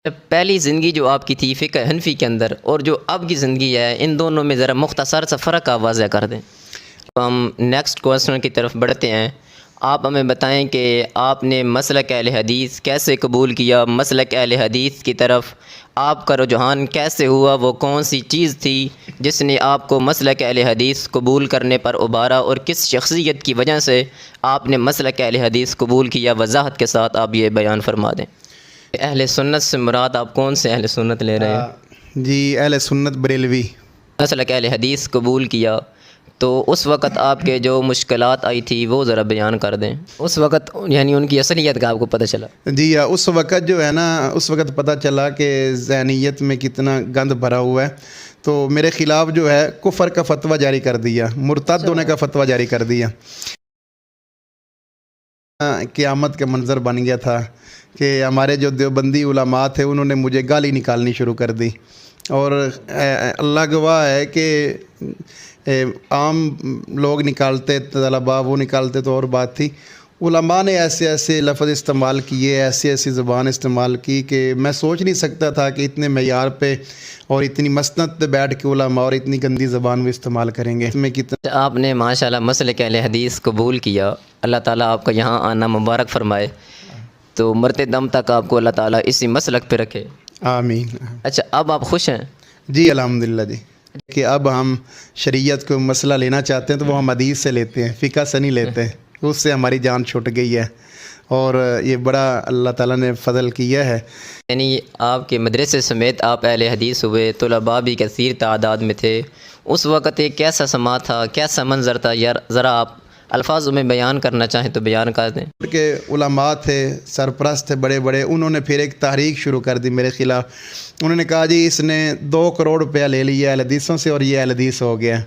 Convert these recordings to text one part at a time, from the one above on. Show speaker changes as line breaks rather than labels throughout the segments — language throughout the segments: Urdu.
پہلی زندگی جو آپ کی تھی فقہ حنفی کے اندر اور جو اب کی زندگی ہے، ان دونوں میں ذرا مختصر سا فرق آپ واضح کر دیں۔ ہم نیکسٹ کوسچن کی طرف بڑھتے ہیں۔ آپ ہمیں بتائیں کہ آپ نے مسلک اہل حدیث کیسے قبول کیا، مسلک اہل حدیث کی طرف آپ کا رجحان کیسے ہوا، وہ کون سی چیز تھی جس نے آپ کو مسلک اہل حدیث قبول کرنے پر ابھارا، اور کس شخصیت کی وجہ سے آپ نے مسلک اہل حدیث قبول کیا، وضاحت کے ساتھ آپ یہ بیان فرما دیں۔ اہل سنت سے مراد آپ کون سے اہل سنت لے رہے ہیں؟
جی اہل سنت بریلوی۔
مسلک اہل حدیث قبول کیا تو اس وقت آپ کے جو مشکلات آئی تھی وہ ذرا بیان کر دیں۔ اس وقت یعنی ان کی اصلیت کا آپ کو پتہ چلا؟
جی اس وقت جو ہے نا، اس وقت پتہ چلا کہ ذہنیت میں کتنا گند بھرا ہوا ہے، تو میرے خلاف جو ہے کفر کا فتویٰ جاری کر دیا، مرتد ہونے کا فتویٰ جاری کر دیا۔ قیامت کا منظر بن گیا تھا کہ ہمارے جو دیوبندی علماء تھے انہوں نے مجھے گالی نکالنی شروع کر دی، اور اللہ گواہ ہے کہ عام لوگ نکالتے، طلباء وہ نکالتے تو اور بات تھی، علماء نے ایسے ایسے لفظ استعمال کیے، ایسی ایسی زبان استعمال کی کہ میں سوچ نہیں سکتا تھا کہ اتنے معیار پہ اور اتنی مسند پہ بیٹھ کے علماء اور اتنی گندی زبان بھی استعمال کریں گے۔ میں کتنا
آپ نے ماشاءاللہ مسلک اہل حدیث قبول کیا، اللہ تعالیٰ آپ کا یہاں آنا مبارک فرمائے، تو مرتے دم تک آپ کو اللہ تعالیٰ اسی مسلک پہ رکھے،
آمین۔
اچھا اب آپ خوش ہیں؟
جی الحمدللہ جی، کہ اب ہم شریعت کو مسئلہ لینا چاہتے ہیں تو وہ ہم حدیث سے لیتے ہیں، فقہ سے نہیں لیتے ہیں، اس سے ہماری جان چھوٹ گئی ہے، اور یہ بڑا اللہ تعالیٰ نے فضل کیا ہے۔
یعنی آپ کے مدرسے سمیت آپ اہل حدیث ہوئے، طلباء بھی کثیر تعداد میں تھے، اس وقت ایک کیسا سما تھا، کیسا منظر تھا، یار ذرا آپ الفاظ میں بیان کرنا چاہیں تو بیان کر دیں۔
کہ علماء تھے، سرپرست تھے بڑے بڑے، انہوں نے پھر ایک تحریک شروع کر دی میرے خلاف۔ انہوں نے کہا جی اس نے 2 کروڑ روپیہ لے لیا اہل حدیثوں سے اور یہ اہل حدیث ہو گیا،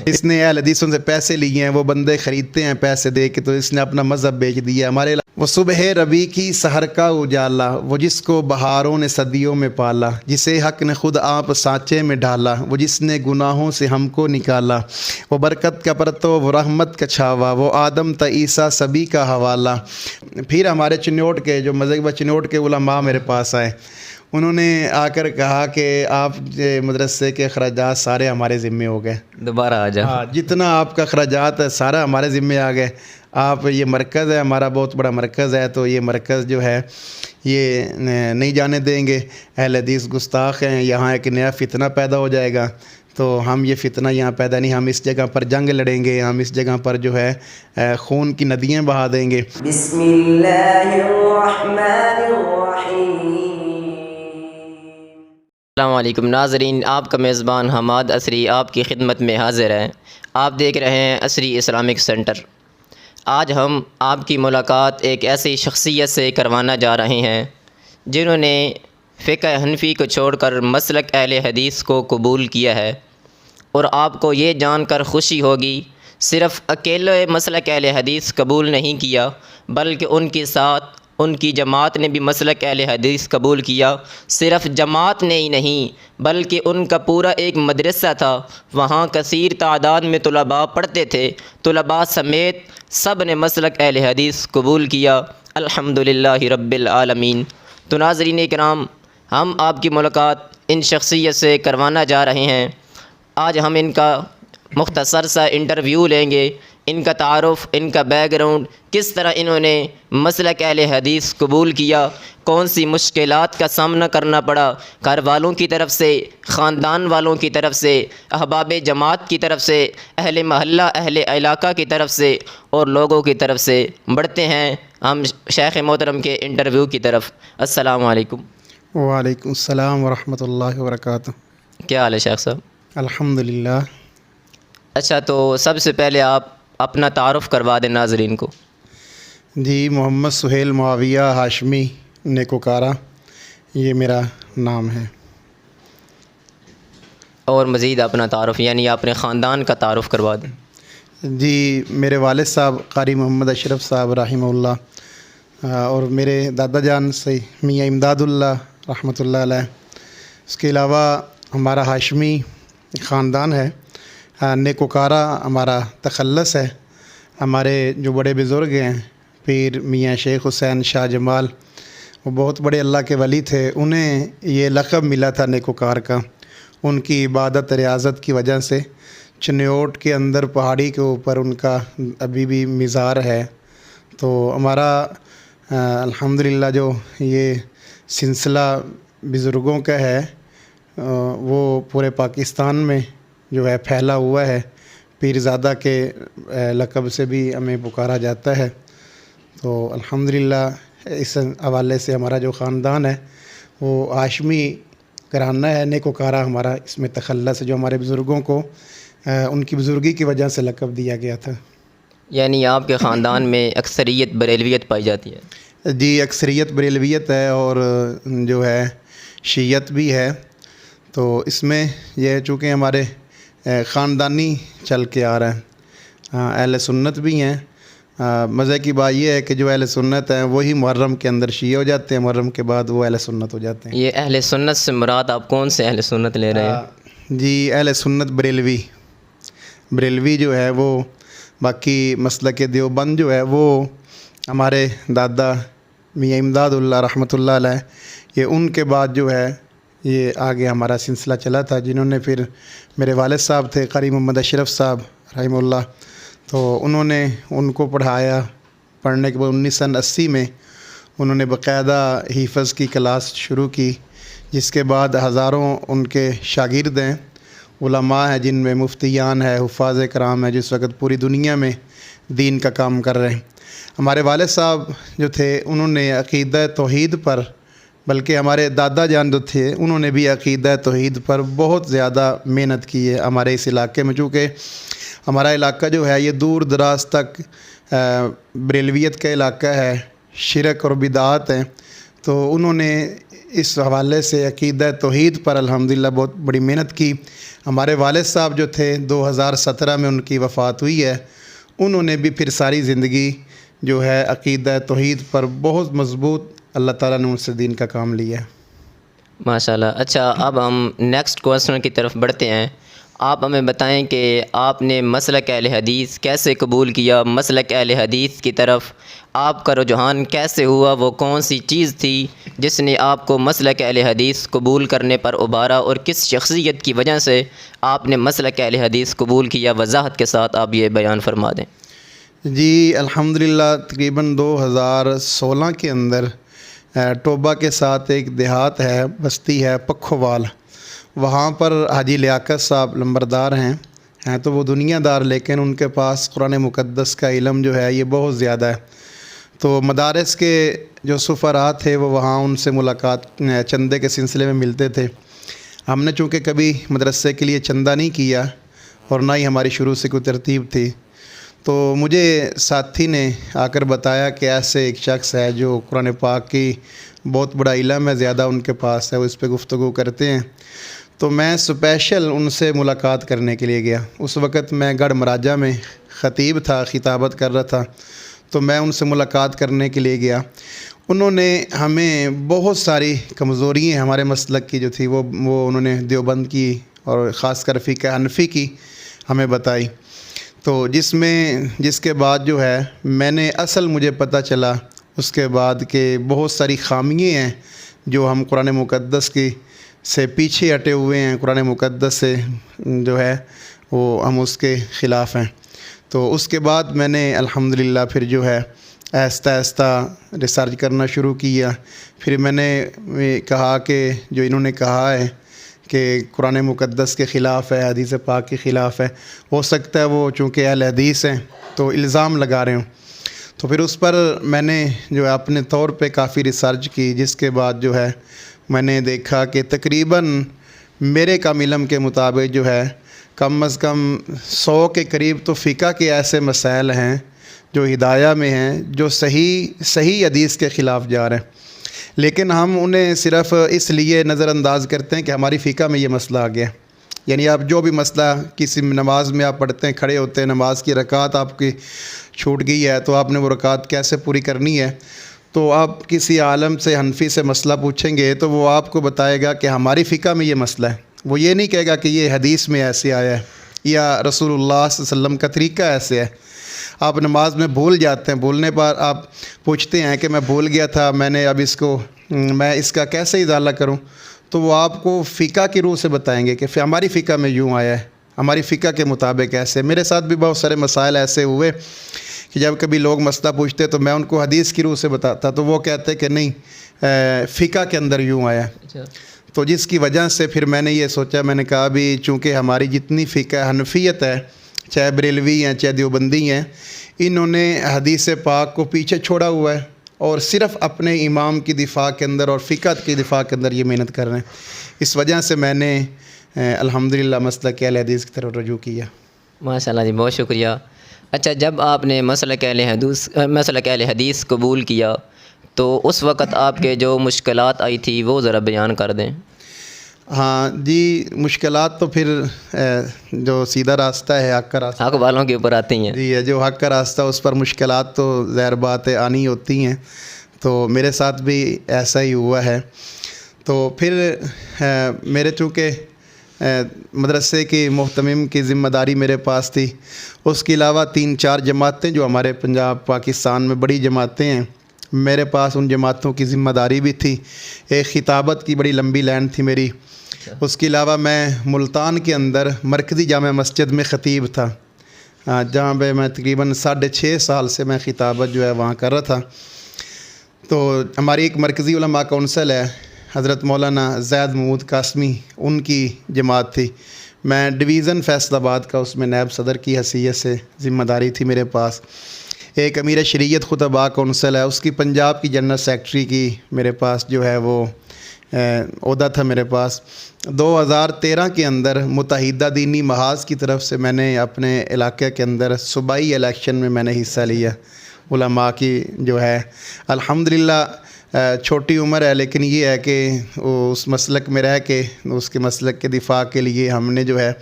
اس نے اہل حدیثوں سے پیسے لیے ہیں، وہ بندے خریدتے ہیں پیسے دے کے، تو اس نے اپنا مذہب بیچ دیا ہمارے۔ وہ صبح ربیع کی سحر کا اجالا، وہ جس کو بہاروں نے صدیوں میں پالا، جسے حق نے خود آپ سانچے میں ڈالا، وہ جس نے گناہوں سے ہم کو نکالا، وہ برکت کا پرتو، وہ رحمت کا چھاوا، وہ آدم تا عیسیٰ سبھی کا حوالہ۔ پھر ہمارے چنوٹ کے جو مذہب چنوٹ کے علماء میرے پاس آئے، انہوں نے آ کر کہا کہ آپ مدرسے کے اخراجات سارے ہمارے ذمے ہو گئے،
دوبارہ آ جاؤ۔
جتنا آپ کا اخراجات ہے سارا ہمارے ذمے آ گئے، آپ یہ مرکز ہے ہمارا، بہت بڑا مرکز ہے، تو یہ مرکز جو ہے یہ نہیں جانے دیں گے، اہل حدیث گستاخ ہیں، یہاں ایک نیا فتنہ پیدا ہو جائے گا، تو ہم یہ فتنہ یہاں پیدا نہیں، ہم اس جگہ پر جنگ لڑیں گے، ہم اس جگہ پر جو ہے خون کی ندیاں بہا دیں گے۔
بسم اللہ الرحمن الرحیم۔
السلام علیکم ناظرین، آپ کا میزبان حماد عصری آپ کی خدمت میں حاضر ہے۔ آپ دیکھ رہے ہیں عصری اسلامک سینٹر۔ آج ہم آپ کی ملاقات ایک ایسی شخصیت سے کروانا جا رہے ہیں جنہوں نے فقہ حنفی کو چھوڑ کر مسلک اہل حدیث کو قبول کیا ہے، اور آپ کو یہ جان کر خوشی ہوگی صرف اکیلے مسلک اہل حدیث قبول نہیں کیا بلکہ ان کے ساتھ ان کی جماعت نے بھی مسلک اہل حدیث قبول کیا۔ صرف جماعت نے ہی نہیں بلکہ ان کا پورا ایک مدرسہ تھا، وہاں کثیر تعداد میں طلباء پڑھتے تھے، طلباء سمیت سب نے مسلک اہل حدیث قبول کیا، الحمدللہ رب العالمین۔ تو ناظرین کرام، ہم آپ کی ملاقات ان شخصیت سے کروانا جا رہے ہیں۔ آج ہم ان کا مختصر سا انٹرویو لیں گے، ان کا تعارف، ان کا بیک گراؤنڈ، کس طرح انہوں نے مسلک اہل حدیث قبول کیا، کون سی مشکلات کا سامنا کرنا پڑا گھر والوں کی طرف سے، خاندان والوں کی طرف سے، احباب جماعت کی طرف سے، اہل محلہ اہل علاقہ کی طرف سے اور لوگوں کی طرف سے۔ بڑھتے ہیں ہم شیخ محترم کے انٹرویو کی طرف۔ السلام علیکم۔
وعلیکم السلام ورحمۃ اللہ وبرکاتہ۔
کیا حال ہے شیخ صاحب؟
الحمدللہ۔
اچھا، تو سب سے پہلے آپ اپنا تعارف کروا دیں ناظرین کو۔
جی محمد سہیل معاویہ ہاشمی نیکوکارہ، یہ میرا نام ہے۔
اور مزید اپنا تعارف یعنی اپنے خاندان کا تعارف کروا دیں۔
جی میرے والد صاحب قاری محمد اشرف صاحب رحمہ اللہ، اور میرے دادا جان سے میاں امداد اللہ رحمۃ اللہ علیہ۔ اس کے علاوہ ہمارا ہاشمی خاندان ہے، نیکوکارہ ہمارا تخلص ہے۔ ہمارے جو بڑے بزرگ ہیں پیر میاں شیخ حسین شاہ جمال، وہ بہت بڑے اللہ کے ولی تھے، انہیں یہ لقب ملا تھا نیکوکار کا، ان کی عبادت ریاضت کی وجہ سے۔ چنیوٹ کے اندر پہاڑی کے اوپر ان کا ابھی بھی مزار ہے۔ تو ہمارا الحمدللہ جو یہ سلسلہ بزرگوں کا ہے وہ پورے پاکستان میں جو ہے پھیلا ہوا ہے، پیرزادہ کے لقب سے بھی ہمیں پکارا جاتا ہے۔ تو الحمدللہ اس حوالے سے ہمارا جو خاندان ہے وہ ہاشمی گھرانہ ہے، نیکوکارہ ہمارا اس میں تخلص ہے، جو ہمارے بزرگوں کو ان کی بزرگی کی وجہ سے لقب دیا گیا تھا۔
یعنی آپ کے خاندان میں اکثریت بریلویت پائی جاتی ہے؟
جی، اکثریت بریلویت ہے اور جو ہے شیعت بھی ہے۔ تو اس میں یہ چونکہ ہمارے خاندانی چل کے آ رہا ہے، اہل سنت بھی ہیں۔ مزے کی بات یہ ہے کہ جو اہل سنت ہیں وہی محرم کے اندر شیعہ ہو جاتے ہیں، محرم کے بعد وہ اہل سنت ہو جاتے ہیں۔
یہ اہل سنت سے مراد آپ کون سے اہل سنت لے رہے ہیں؟
جی، اہل سنت بریلوی جو ہے وہ، باقی مسلک دیوبند جو ہے وہ ہمارے دادا میاں امداد اللہ رحمۃ اللہ علیہ، یہ ان کے بعد جو ہے یہ آگے ہمارا سلسلہ چلا تھا، جنہوں نے پھر میرے والد صاحب تھے قاری محمد اشرف صاحب رحمہ اللہ، تو انہوں نے ان کو پڑھنے کے بعد 1980 میں انہوں نے باقاعدہ حفظ کی کلاس شروع کی، جس کے بعد ہزاروں ان کے شاگرد ہیں، علماء ہیں، جن میں مفتیان ہیں، حفاظ کرام ہیں، جس وقت پوری دنیا میں دین کا کام کر رہے ہیں۔ ہمارے والد صاحب جو تھے انہوں نے عقیدہ توحید پر، بلکہ ہمارے دادا جان جو تھے انہوں نے بھی عقیدہ توحید پر بہت زیادہ محنت کی ہے ہمارے اس علاقے میں، چونکہ ہمارا علاقہ جو ہے یہ دور دراز تک بریلویت کا علاقہ ہے، شرک اور بدعات ہیں، تو انہوں نے اس حوالے سے عقیدہ توحید پر الحمدللہ بہت بڑی محنت کی۔ ہمارے والد صاحب جو تھے 2017 میں ان کی وفات ہوئی ہے، انہوں نے بھی پھر ساری زندگی جو ہے عقیدہ توحید پر بہت مضبوط اللہ تعالیٰ نے ان سے دین کا کام لیا ہے۔
ماشاءاللہ۔ اچھا، اب ہم نیکسٹ کویسچن کی طرف بڑھتے ہیں۔ آپ ہمیں بتائیں کہ آپ نے مسلک اہل حدیث کیسے قبول کیا؟ مسلک اہل حدیث کی طرف آپ کا رجحان کیسے ہوا؟ وہ کون سی چیز تھی جس نے آپ کو مسلک اہل حدیث قبول کرنے پر ابھارا، اور کس شخصیت کی وجہ سے آپ نے مسلک اہل حدیث قبول کیا؟ وضاحت کے ساتھ آپ یہ بیان فرما دیں۔
جی الحمدللہ، تقریباً 2016 کے اندر ٹوبہ کے ساتھ ایک دیہات ہے، بستی ہے پکھوال، وہاں پر حاجی لیاقت صاحب لمبردار ہیں تو وہ دنیا دار، لیکن ان کے پاس قرآن مقدس کا علم جو ہے یہ بہت زیادہ ہے۔ تو مدارس کے جو سفراء تھے وہ وہاں ان سے ملاقات چندے کے سلسلے میں ملتے تھے۔ ہم نے چونکہ کبھی مدرسے کے لیے چندہ نہیں کیا اور نہ ہی ہماری شروع سے کوئی ترتیب تھی، تو مجھے ساتھی نے آ کر بتایا کہ ایسے ایک شخص ہے جو قرآن پاک کی بہت بڑا علم ہے، زیادہ ان کے پاس ہے، وہ اس پہ گفتگو کرتے ہیں۔ تو میں اسپیشل ان سے ملاقات کرنے کے لیے گیا۔ اس وقت میں گڑھ مراجہ میں خطیب تھا، خطابت کر رہا تھا، تو میں ان سے ملاقات کرنے کے لیے گیا۔ انہوں نے ہمیں بہت ساری کمزوریاں ہمارے مسلک کی جو تھی وہ انہوں نے دیوبند کی اور خاص کر فقہ حنفی کی ہمیں بتائی۔ تو جس کے بعد جو ہے میں نے مجھے پتہ چلا اس کے بعد کہ بہت ساری خامیاں ہیں جو ہم قرآن مقدس کی سے پیچھے ہٹے ہوئے ہیں، قرآن مقدس سے جو ہے وہ ہم اس کے خلاف ہیں۔ تو اس کے بعد میں نے الحمدللہ پھر جو ہے آہستہ آہستہ ریسرچ کرنا شروع کیا۔ پھر میں نے کہا کہ جو انہوں نے کہا ہے کہ قرآن مقدس کے خلاف ہے، حدیث پاک کے خلاف ہے، ہو سکتا ہے وہ چونکہ اہل حدیث ہیں تو الزام لگا رہے ہوں۔ تو پھر اس پر میں نے جو ہے اپنے طور پہ کافی ریسرچ کی، جس کے بعد جو ہے میں نے دیکھا کہ تقریباً میرے کم علم کے مطابق جو ہے کم از کم 100 کے قریب تو فقہ کے ایسے مسائل ہیں جو ہدایہ میں ہیں، جو صحیح حدیث کے خلاف جا رہے ہیں، لیکن ہم انہیں صرف اس لیے نظر انداز کرتے ہیں کہ ہماری فقہ میں یہ مسئلہ آ گیا۔ یعنی آپ جو بھی مسئلہ کسی نماز میں آپ پڑھتے ہیں، کھڑے ہوتے ہیں، نماز کی رکعت آپ کی چھوٹ گئی ہے تو آپ نے وہ رکعت کیسے پوری کرنی ہے، تو آپ کسی عالم سے حنفی سے مسئلہ پوچھیں گے تو وہ آپ کو بتائے گا کہ ہماری فقہ میں یہ مسئلہ ہے۔ وہ یہ نہیں کہے گا کہ یہ حدیث میں ایسے آیا ہے یا رسول اللہ صلی اللہ علیہ وسلم کا طریقہ ایسے ہے۔ آپ نماز میں بھول جاتے ہیں، بھولنے پر آپ پوچھتے ہیں کہ میں بھول گیا تھا، میں اس کا کیسے ازالہ کروں، تو وہ آپ کو فقہ کی روح سے بتائیں گے کہ ہماری فقہ میں یوں آیا ہے، ہماری فقہ کے مطابق ایسے۔ میرے ساتھ بھی بہت سارے مسائل ایسے ہوئے کہ جب کبھی لوگ مسئلہ پوچھتے تو میں ان کو حدیث کی روح سے بتاتا، تو وہ کہتے کہ نہیں فقہ کے اندر یوں آیا۔ تو جس کی وجہ سے پھر میں نے یہ سوچا، میں نے کہا بھی چونکہ ہماری جتنی فقہ حنفیت ہے، چاہے بریلوی ہیں چاہے دیوبندی ہیں، انہوں نے حدیث پاک کو پیچھے چھوڑا ہوا ہے اور صرف اپنے امام کی دفاع کے اندر اور فقہ کی دفاع کے اندر یہ محنت کر رہے ہیں۔ اس وجہ سے میں نے الحمدللہ مسلک اہل حدیث کی طرف رجوع کیا۔
ماشاء اللہ جی، بہت شکریہ۔ اچھا، جب آپ نے مسلک اہل حدیث قبول کیا تو اس وقت آپ کے جو مشکلات آئی تھی وہ ذرا بیان کر دیں۔
ہاں جی، مشکلات تو پھر جو سیدھا راستہ ہے، حق کا راستہ،
حق والوں کے اوپر آتی ہیں۔
جی، جو حق کا راستہ اس پر مشکلات تو ظاہر بات ہے آنی ہوتی ہیں، تو میرے ساتھ بھی ایسا ہی ہوا ہے۔ تو پھر میرے چونکہ مدرسے کی محتمم کی ذمہ داری میرے پاس تھی، اس کے علاوہ 3-4 جماعتیں جو ہمارے پنجاب پاکستان میں بڑی جماعتیں ہیں، میرے پاس ان جماعتوں کی ذمہ داری بھی تھی۔ ایک خطابت کی بڑی لمبی لائن تھی میری۔ اس کے علاوہ میں ملتان کے اندر مرکزی جامع مسجد میں خطیب تھا، جہاں پہ میں تقریباً 6.5 سال سے میں خطابت جو ہے وہاں کر رہا تھا۔ تو ہماری ایک مرکزی علماء کونسل ہے، حضرت مولانا زید محمود قاسمی، ان کی جماعت تھی۔ میں ڈویژن فیصل آباد کا اس میں نائب صدر کی حیثیت سے ذمہ داری تھی میرے پاس۔ ایک امیر شریعت خطباء کونسل ہے، اس کی پنجاب کی جنرل سیکرٹری کی میرے پاس جو ہے وہ عہدہ تھا میرے پاس۔ 2013 کے اندر متحدہ دینی محاذ کی طرف سے میں نے اپنے علاقے کے اندر صوبائی الیکشن میں نے حصہ لیا علماء کی جو ہے۔ الحمدللہ چھوٹی عمر ہے، لیکن یہ ہے کہ اس مسلک میں رہ کے اس کے مسلک کے دفاع کے لیے ہم نے جو ہے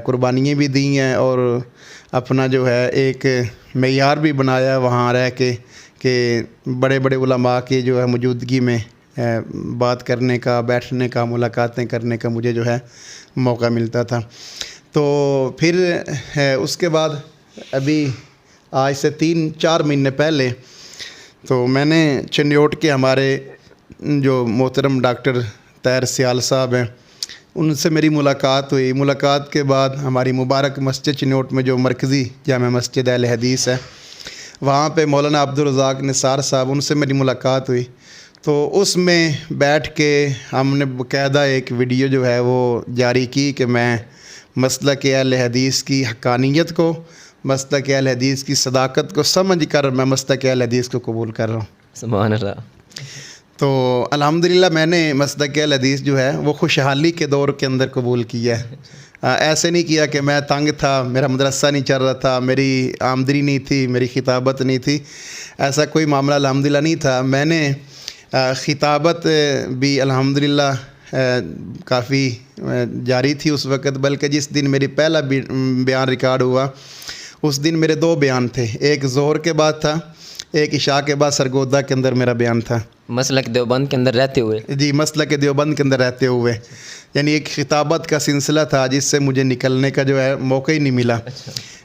قربانیاں بھی دی ہیں اور اپنا جو ہے ایک معیار بھی بنایا وہاں رہ کے کہ بڑے بڑے علماء کی جو ہے موجودگی میں بات کرنے کا، بیٹھنے کا، ملاقاتیں کرنے کا مجھے جو ہے موقع ملتا تھا۔ تو پھر اس کے بعد ابھی آج سے 3-4 مہینے پہلے تو میں نے چنیوٹ کے ہمارے جو محترم ڈاکٹر طاہر سیال صاحب ہیں، ان سے میری ملاقات ہوئی۔ ملاقات کے بعد ہماری مبارک مسجد چنیوٹ میں جو مرکزی جامع مسجد اہل حدیث ہے، وہاں پہ مولانا عبدالرزاق نثار صاحب، ان سے میری ملاقات ہوئی۔ تو اس میں بیٹھ کے ہم نے باقاعدہ ایک ویڈیو جو ہے وہ جاری کی کہ میں مسلک اہل حدیث کی حقانیت کو، مسلک اہل حدیث کی صداقت کو سمجھ کر میں مسلک اہل حدیث کو قبول کر رہا ہوں۔
سبحان اللہ۔
تو الحمدللہ میں نے مسلک اہل حدیث جو ہے وہ خوشحالی کے دور کے اندر قبول کیا ہے۔ ایسے نہیں کیا کہ میں تنگ تھا، میرا مدرسہ نہیں چل رہا تھا، میری آمدنی نہیں تھی، میری خطابت نہیں تھی، ایسا کوئی معاملہ الحمدللہ نہیں تھا۔ میں نے خطابت بھی الحمدللہ کافی جاری تھی اس وقت، بلکہ جس دن میری پہلا بیان ریکارڈ ہوا اس دن میرے 2 بیان تھے، ایک ظہر کے بعد تھا، ایک عشاء کے بعد سرگودا کے اندر میرا بیان تھا۔
مسلک دیوبند کے اندر رہتے ہوئے؟
جی، مسلک دیوبند کے اندر رہتے ہوئے، یعنی ایک خطابت کا سلسلہ تھا جس سے مجھے نکلنے کا جو ہے موقع ہی نہیں ملا۔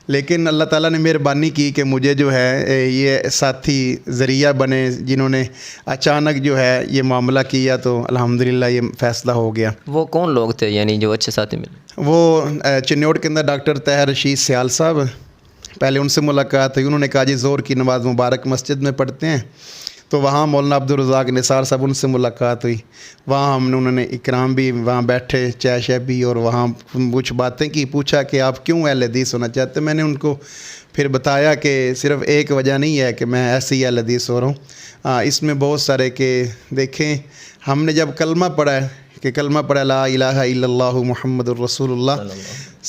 لیکن اللہ تعالیٰ نے مہربانی کی کہ مجھے جو ہے یہ ساتھی ذریعہ بنے جنہوں نے اچانک جو ہے یہ معاملہ کیا، تو الحمدللہ یہ فیصلہ ہو گیا۔
وہ کون لوگ تھے یعنی جو اچھے ساتھی ملے؟
وہ چنیوٹ کے اندر ڈاکٹر طاہر رشید سیال صاحب، پہلے ان سے ملاقات ہوئی، انہوں نے کہا جی ظہر کی نماز مبارک مسجد میں پڑھتے ہیں، تو وہاں مولانا عبدالرزاق نثار صاحب ان سے ملاقات ہوئی، وہاں انہوں نے اکرام بھی، وہاں بیٹھے چائے شائے پی اور وہاں کچھ باتیں کی، پوچھا کہ آپ کیوں اہل حدیث ہونا چاہتے ہیں۔ میں نے ان کو پھر بتایا کہ صرف ایک وجہ نہیں ہے کہ میں ایسے ہی اہل حدیث ہو رہا ہوں، اس میں بہت سارے کہ دیکھیں ہم نے جب کلمہ پڑھا ہے کہ کلمہ پڑھا لا الہ الا اللہ محمد الرسول اللہ صلی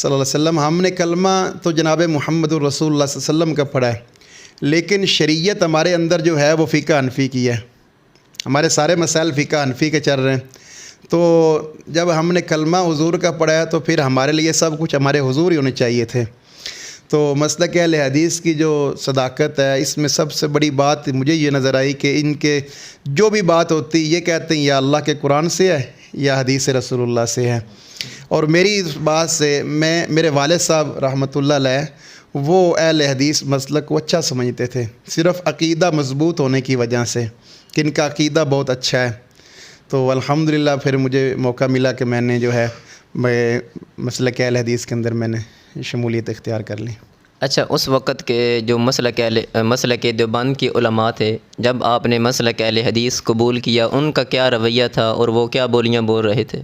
اللہ علیہ وسلم، ہم نے کلمہ تو جناب محمد الرسول اللہ صلی اللہ علیہ وسلم کا پڑھا ہے، لیکن شریعت ہمارے اندر جو ہے وہ فقہ حنفی کی ہے، ہمارے سارے مسائل فقہ حنفی کے چل رہے ہیں۔ تو جب ہم نے کلمہ حضور کا پڑھا ہے تو پھر ہمارے لیے سب کچھ ہمارے حضور ہی ہونے چاہیے تھے۔ تو مسلک اہل حدیث کی جو صداقت ہے، اس میں سب سے بڑی بات مجھے یہ نظر آئی کہ ان کے جو بھی بات ہوتی یہ کہتے ہیں یا اللہ کے قرآن سے ہے یا حدیث رسول اللہ سے ہے۔ اور میری اس بات سے میرے والد صاحب رحمۃ اللہ علیہ وہ اہل حدیث مسلک کو اچھا سمجھتے تھے، صرف عقیدہ مضبوط ہونے کی وجہ سے کہ ان کا عقیدہ بہت اچھا ہے۔ تو الحمدللہ پھر مجھے موقع ملا کہ میں نے جو ہے مسلک اہل حدیث کے اندر میں نے شمولیت اختیار کر لی۔
اچھا، اس وقت کے جو مسلک دیوبند کے علماء تھے، جب آپ نے مسلک اہل حدیث قبول کیا، ان کا کیا رویہ تھا اور وہ کیا بولیاں بول رہے تھے؟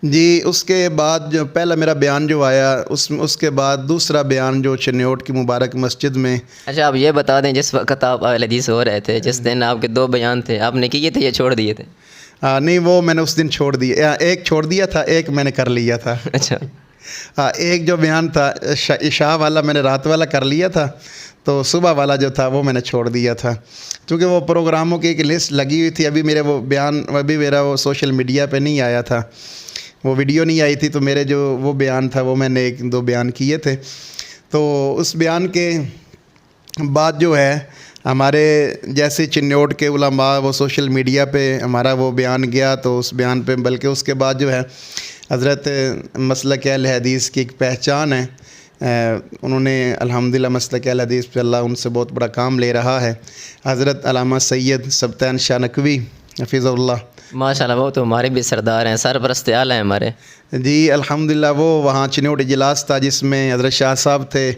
جی، اس کے بعد جو پہلا میرا بیان جو آیا، اس کے بعد دوسرا بیان جو چنیوٹ کی مبارک مسجد میں۔
اچھا، آپ یہ بتا دیں جس وقت آپ اہل حدیث ہو رہے تھے، جس دن آپ کے 2 بیان تھے، آپ نے کیے تھے یا چھوڑ دیے تھے؟
نہیں، وہ میں نے اس دن چھوڑ دیا، ایک چھوڑ دیا تھا، ایک میں نے کر لیا تھا۔
اچھا،
ایک جو بیان تھا عشاء والا میں نے رات والا کر لیا تھا، تو صبح والا جو تھا وہ میں نے چھوڑ دیا تھا، کیونکہ وہ پروگراموں کی ایک لسٹ لگی ہوئی تھی۔ ابھی میرا وہ سوشل میڈیا پہ نہیں آیا تھا، وہ ویڈیو نہیں آئی تھی، تو میرے جو وہ بیان تھا وہ میں نے 1-2 بیان کیے تھے۔ تو اس بیان کے بعد جو ہے ہمارے جیسے چنیوٹ کے علماء وہ سوشل میڈیا پہ ہمارا وہ بیان گیا، تو اس بیان پہ بلکہ اس کے بعد جو ہے حضرت مسلک اہل حدیث کی ایک پہچان ہے، انہوں نے الحمدللہ مسلک اہل حدیث پہ اللہ ان سے بہت بڑا کام لے رہا ہے۔ حضرت علامہ سید سبطین شاہ نقوی حفظہ اللہ،
ماشاءاللہ، وہ تو ہمارے بھی سردار ہیں، سرپرست اعلیٰ ہیں ہمارے۔
جی الحمدللہ، وہ وہاں چنیوٹ اجلاس تھا جس میں حضرت شاہ صاحب تھے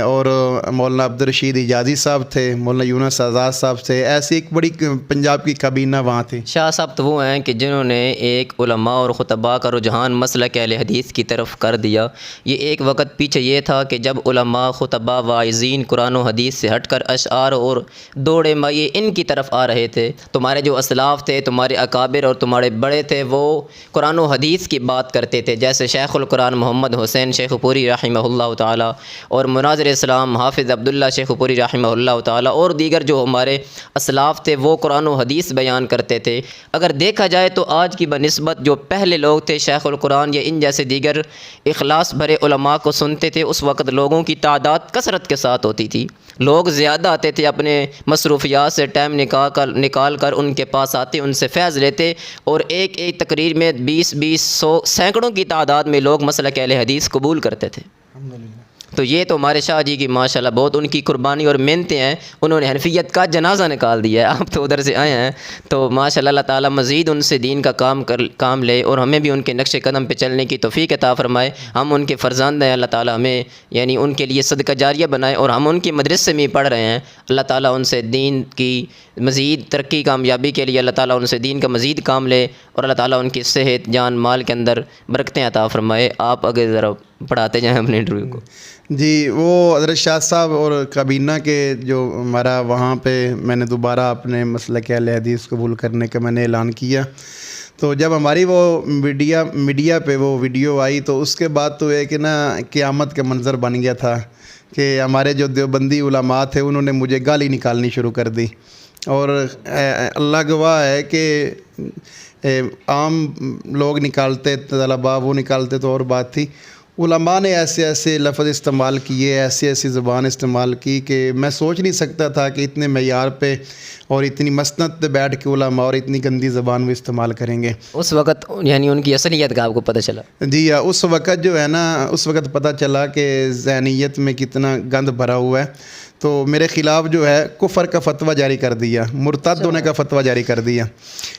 اور مولانا عبدالرشید حجازی صاحب تھے، مولانا یونس آزاد صاحب تھے، ایسی ایک بڑی پنجاب کی کابینہ وہاں تھی۔
شاہ صاحب تو وہ ہیں کہ جنہوں نے ایک علماء اور خطباء کا رجحان مسلک اہل حدیث کی طرف کر دیا۔ یہ ایک وقت پیچھے یہ تھا کہ جب علماء، خطباء، واعظین قرآن و حدیث سے ہٹ کر اشعار اور دوڑے مائے ان کی طرف آ رہے تھے۔ تمہارے جو اسلاف تھے، تمہارے اکابر اور تمہارے بڑے تھے، وہ قرآن و حدیث کی بات کرتے تھے، جیسے شیخ القرآن محمد حسین شیخ پوری رحمہ اللہ تعالیٰ اور مناظر اسلام حافظ عبداللہ شیخ پوری رحمہ اللہ تعالیٰ اور دیگر جو ہمارے اسلاف تھے، وہ قرآن و حدیث بیان کرتے تھے۔ اگر دیکھا جائے تو آج کی بنسبت جو پہلے لوگ تھے شیخ القرآن یا ان جیسے دیگر اخلاص بھرے علماء کو سنتے تھے، اس وقت لوگوں کی تعداد کثرت کے ساتھ ہوتی تھی، لوگ زیادہ آتے تھے، اپنے مصروفیات سے ٹائم نکال کر ان کے پاس آتے، ان سے فیض لیتے، اور ایک تقریر میں 20 100 سینکڑوں کی تعداد میں لوگ مسلک اہل حدیث قبول کرتے تھے۔ تو یہ تو ہمارے شاہ جی کی ماشاءاللہ بہت ان کی قربانی اور محنتیں ہیں، انہوں نے حنفیت کا جنازہ نکال دیا ہے۔ آپ تو ادھر سے آئے ہیں، تو ماشاءاللہ اللہ تعالیٰ مزید ان سے دین کا کام لے اور ہمیں بھی ان کے نقش قدم پہ چلنے کی توفیق عطا فرمائے۔ ہم ان کے فرزند ہیں، اللہ تعالیٰ ہمیں یعنی ان کے لیے صدقہ جاریہ بنائے، اور ہم ان کے مدرسے میں پڑھ رہے ہیں، اللہ تعالیٰ ان سے دین کی مزید ترقی کامیابی کے لیے اللہ تعالیٰ ان سے دین کا مزید کام لے، اور اللہ تعالیٰ ان کی صحت جان مال کے اندر برکتیں عطا فرمائے۔ آپ اگر ذرا پڑھاتے جائیں اپنے انٹرویو کو۔
جی، وہ حضرت شاہ صاحب اور کابینہ کے جو ہمارا وہاں پہ میں نے دوبارہ اپنے مسلک اہل حدیث قبول کرنے کا میں نے اعلان کیا، تو جب ہماری وہ میڈیا پہ وہ ویڈیو آئی تو اس کے بعد تو ایک نا قیامت کا منظر بن گیا تھا کہ ہمارے جو دیوبندی علماء تھے انہوں نے مجھے گالی نکالنی شروع کر دی، اور اللہ گواہ ہے کہ عام لوگ نکالتے، طلباء وہ نکالتے تو اور بات تھی، علماء نے ایسے لفظ استعمال کیے، ایسی زبان استعمال کی کہ میں سوچ نہیں سکتا تھا کہ اتنے معیار پہ اور اتنی مسند پہ بیٹھ کے علماء اور اتنی گندی زبان وہ استعمال کریں گے۔
اس وقت یعنی ان کی اصلیت کا آپ کو پتہ چلا؟
جی، اس وقت جو ہے نا، اس وقت پتہ چلا کہ ذہنیت میں کتنا گند بھرا ہوا ہے، تو میرے خلاف جو ہے کفر کا فتویٰ جاری کر دیا، مرتد ہونے کا فتویٰ جاری کر دیا،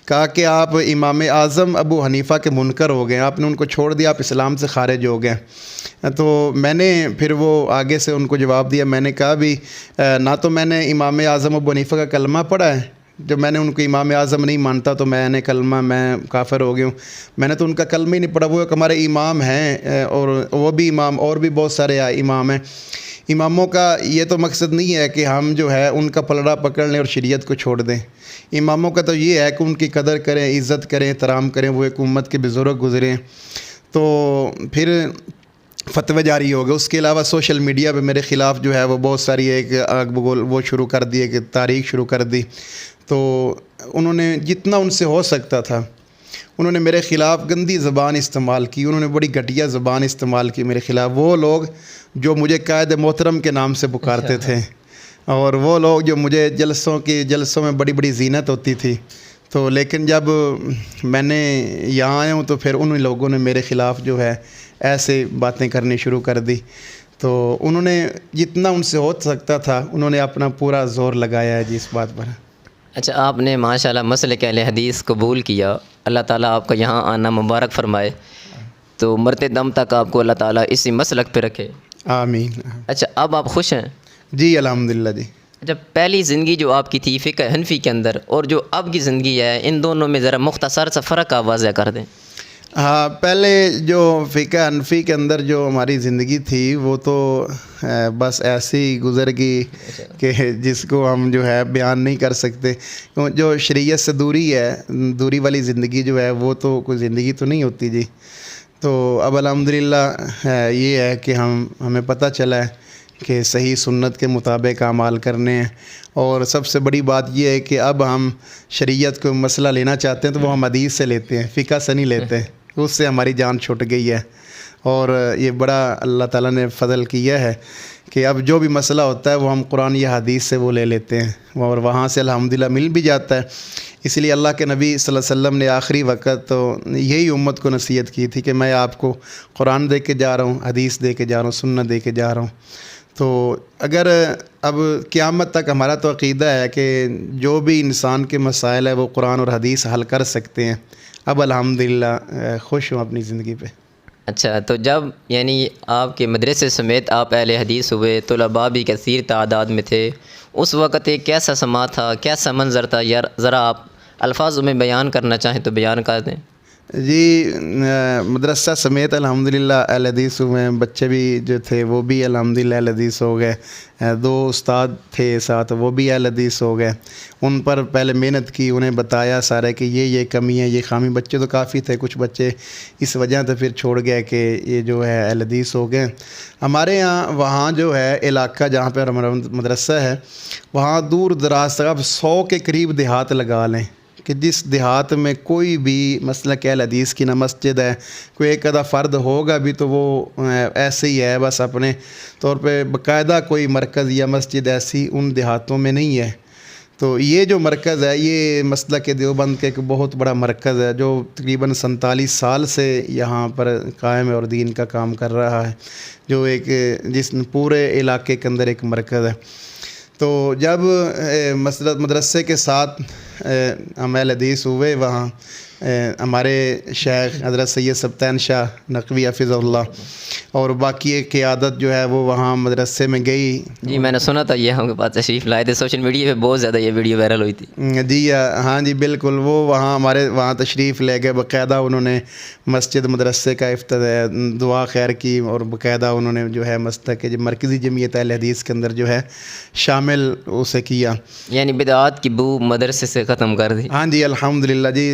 کہا کہ آپ امام اعظم ابو حنیفہ کے منکر ہو گئے، آپ نے ان کو چھوڑ دیا، آپ اسلام سے خارج ہو گئے۔ تو میں نے پھر وہ آگے سے ان کو جواب دیا، میں نے کہا بھی نہ تو میں نے امام اعظم ابو حنیفہ کا کلمہ پڑھا ہے، جب میں نے ان کو امام اعظم نہیں مانتا تو میں نے کلمہ میں کافر ہو گیا ہوں، میں نے تو ان کا کلمہ ہی نہیں پڑھا، وہ ایک ہمارے امام ہیں، اور وہ بھی امام اور بھی بہت سارے امام ہیں۔ اماموں کا یہ تو مقصد نہیں ہے کہ ہم جو ہے ان کا پلڑا پکڑ لیں اور شریعت کو چھوڑ دیں، اماموں کا تو یہ ہے کہ ان کی قدر کریں، عزت کریں، احترام کریں، وہ ایک امت کے بزرگ گزرے۔ تو پھر فتوی جاری ہو گئے، اس کے علاوہ سوشل میڈیا پہ میرے خلاف جو ہے وہ بہت ساری ایک آگ بگول وہ شروع کر دی، کہ تاریخ شروع کر دی، تو انہوں نے جتنا ان سے ہو سکتا تھا انہوں نے میرے خلاف گندی زبان استعمال کی، انہوں نے بڑی گھٹیا زبان استعمال کی میرے خلاف، وہ لوگ جو مجھے قائد محترم کے نام سے پکارتے تھے، اور وہ لوگ جو مجھے جلسوں میں بڑی بڑی زینت ہوتی تھی، تو لیکن جب میں نے یہاں آیا ہوں تو پھر ان لوگوں نے میرے خلاف جو ہے ایسے باتیں کرنی شروع کر دی، تو انہوں نے جتنا ان سے ہو سکتا تھا انہوں نے اپنا پورا زور لگایا ہے جی اس بات پر۔
اچھا، آپ نے ماشاءاللہ مسلک اہل حدیث قبول کیا، اللہ تعالیٰ آپ کا یہاں آنا مبارک فرمائے، تو مرتے دم تک آپ کو اللہ تعالیٰ اسی مسلک پہ رکھے۔
آمین۔
اچھا، اب آپ خوش ہیں؟
جی الحمدللہ جی۔
اچھا، پہلی زندگی جو آپ کی تھی فقہ حنفی کے اندر اور جو اب کی زندگی ہے، ان دونوں میں ذرا مختصر سا فرق آپ واضح کر دیں۔
ہاں، پہلے جو فقہ حنفی کے اندر جو ہماری زندگی تھی وہ تو بس ایسی ہی گزر گئی کہ جس کو ہم جو ہے بیان نہیں کر سکتے۔ جو شریعت سے دوری ہے، دوری والی زندگی جو ہے وہ تو کوئی زندگی تو نہیں ہوتی جی۔ تو اب الحمدللہ یہ ہے کہ ہمیں پتہ چلا ہے کہ صحیح سنت کے مطابق اعمال کرنے ہیں، اور سب سے بڑی بات یہ ہے کہ اب ہم شریعت کو مسئلہ لینا چاہتے ہیں تو وہ ہم حدیث سے لیتے ہیں، فقہ سے نہیں لیتے ہیں۔ اس سے ہماری جان چھوٹ گئی ہے، اور یہ بڑا اللہ تعالیٰ نے فضل کیا ہے کہ اب جو بھی مسئلہ ہوتا ہے وہ ہم قرآن یا حدیث سے وہ لے لیتے ہیں، اور وہاں سے الحمدللہ مل بھی جاتا ہے۔ اس لیے اللہ کے نبی صلی اللہ علیہ وسلم نے آخری وقت تو یہی امت کو نصیحت کی تھی کہ میں آپ کو قرآن دے کے جا رہا ہوں، حدیث دے کے جا رہا ہوں، سنت دے کے جا رہا ہوں۔ تو اگر اب قیامت تک ہمارا تو عقیدہ ہے کہ جو بھی انسان کے مسائل ہے وہ قرآن اور حدیث حل کر سکتے ہیں۔ اب الحمدللہ خوش ہوں اپنی زندگی پہ۔
اچھا، تو جب یعنی آپ کے مدرسے سمیت آپ اہل حدیث ہوئے، طلباء بھی کثیر تعداد میں تھے، اس وقت ایک کیسا سما تھا، کیسا منظر تھا، یار ذرا آپ الفاظ میں بیان کرنا چاہیں تو بیان کر دیں۔
جی، مدرسہ سمیت الحمدللہ اہل حدیث ہوئے ہیں، بچے بھی جو تھے وہ بھی الحمدللہ اہل حدیث ہو گئے، 2 استاد تھے ساتھ وہ بھی اہل حدیث ہو گئے۔ ان پر پہلے محنت کی، انہیں بتایا سارے کہ یہ کمی ہے، یہ خامی۔ بچے تو کافی تھے، کچھ بچے اس وجہ سے پھر چھوڑ گئے کہ یہ جو ہے اہل حدیث ہو گئے۔ ہمارے یہاں وہاں جو ہے علاقہ جہاں پہ ہمارا مدرسہ ہے، وہاں دور دراز تک اب 100 کے قریب دیہات لگا لیں کہ جس دیہات میں کوئی بھی مسلک اہل حدیث کی نہ مسجد ہے، کوئی ایک آدھا فرد ہوگا بھی تو وہ ایسے ہی ہے، بس اپنے طور پہ باقاعدہ کوئی مرکز یا مسجد ایسی ان دیہاتوں میں نہیں ہے۔ تو یہ جو مرکز ہے یہ مسلک دیوبند کے ایک بہت بڑا مرکز ہے جو تقریباً 47 سال سے یہاں پر قائم ہے اور دین کا کام کر رہا ہے، جو ایک جس پورے علاقے کے اندر ایک مرکز ہے۔ تو جب مدرسے کے ساتھ ہم اہل حدیث ہوئے، وہاں ہمارے شیخ حضرت سید سبطین شاہ نقوی حفظہ اللہ اور باقی ایک قیادت جو ہے وہ وہاں مدرسے میں گئی۔
جی، میں نے سنا تھا یہ ہم کے پاس تشریف لائے تھے، سوشل میڈیا پہ بہت زیادہ یہ ویڈیو وائرل ہوئی تھی۔
جی ہاں جی بالکل، وہ ہمارے وہاں تشریف لے گئے، باقاعدہ انہوں نے مسجد مدرسے کا دعا خیر کی، اور باقاعدہ انہوں نے جو ہے مسلک کے مرکزی جمعیت اہل حدیث کے اندر جو ہے شامل اسے کیا،
یعنی بدعات کی بو مدرسے سے ختم کر دی۔
ہاں جی الحمدللہ جی۔